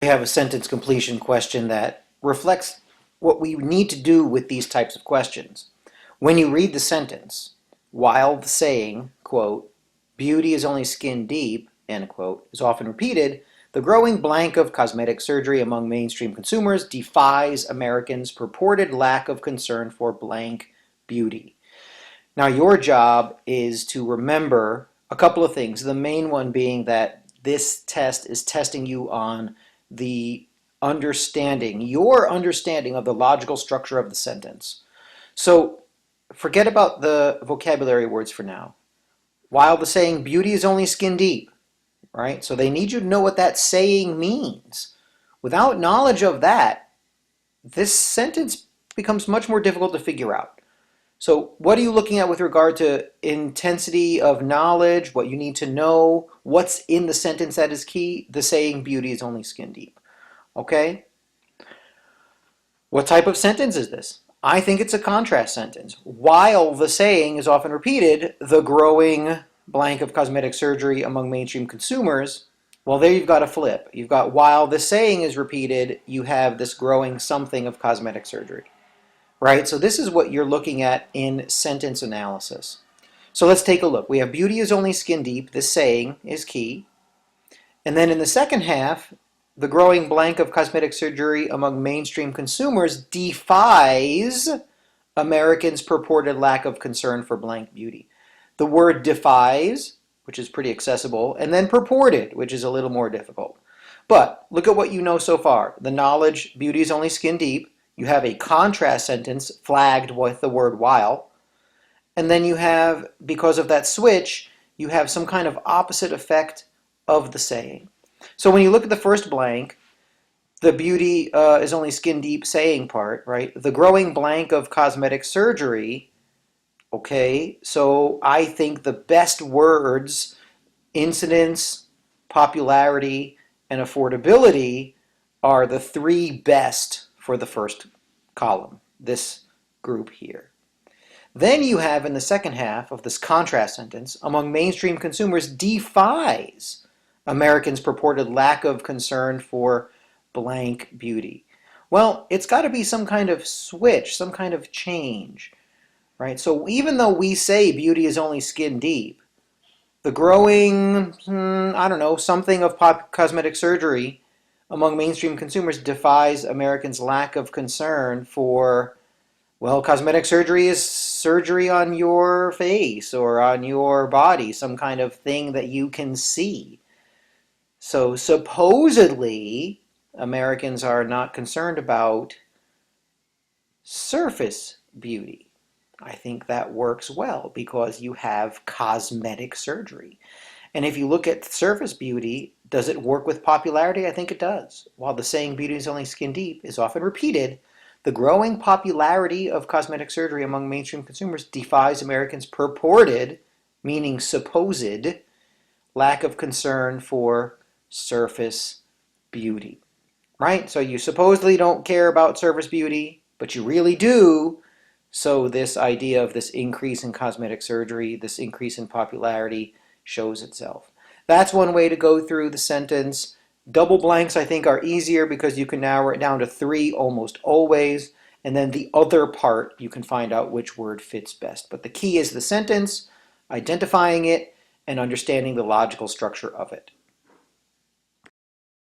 We have a sentence completion question that reflects what we need to do with these types of questions. When you read the sentence, while the saying, quote, beauty is only skin deep, end quote, is often repeated, the growing blank of cosmetic surgery among mainstream consumers defies Americans' purported lack of concern for blank beauty. Now, your job is to remember a couple of things. The main one being that this test is testing you on the your understanding of the logical structure of the sentence. So forget about the vocabulary words for now. While the saying beauty is only skin deep, right? So they need you to know what that saying means. Without knowledge of that, this sentence becomes much more difficult to figure out. So what are you looking at with regard to intensity of knowledge, what you need to know, what's in the sentence that is key? The saying beauty is only skin deep. Okay? What type of sentence is this? I think it's a contrast sentence. While the saying is often repeated, the growing blank of cosmetic surgery among mainstream consumers, well, there you've got a flip. You've got while the saying is repeated, you have this growing something of cosmetic surgery. Right? So this is what you're looking at in sentence analysis. So let's take a look. We have beauty is only skin deep. This saying is key. And then in the second half, the growing blank of cosmetic surgery among mainstream consumers defies Americans' purported lack of concern for blank beauty. The word defies, which is pretty accessible, and then purported, which is a little more difficult. But look at what you know so far. The knowledge, beauty is only skin deep. You have a contrast sentence flagged with the word while. And then you have, because of that switch, you have some kind of opposite effect of the saying. So when you look at the first blank, the beauty is only skin deep saying part, right? The growing blank of cosmetic surgery, okay, so I think the best words, incidence, popularity, and affordability are the three best for the first column, this group here. Then you have in the second half of this contrast sentence, among mainstream consumers defies Americans' purported lack of concern for blank beauty. Well, it's got to be some kind of switch, some kind of change, right? So even though we say beauty is only skin deep, the growing, I don't know, something of cosmetic surgery among mainstream consumers defies Americans' lack of concern for, well, cosmetic surgery is surgery on your face or on your body, some kind of thing that you can see. So supposedly, Americans are not concerned about surface beauty. I think that works well because you have cosmetic surgery. And if you look at surface beauty, does it work with popularity? I think it does. While the saying beauty is only skin deep is often repeated, the growing popularity of cosmetic surgery among mainstream consumers defies Americans' purported, meaning supposed, lack of concern for surface beauty. Right? So you supposedly don't care about surface beauty, but you really do. So this idea of this increase in cosmetic surgery, this increase in popularity, shows itself. That's one way to go through the sentence. Double blanks, I think, are easier because you can narrow it down to three almost always, and then the other part, you can find out which word fits best. But the key is the sentence, identifying it, and understanding the logical structure of it.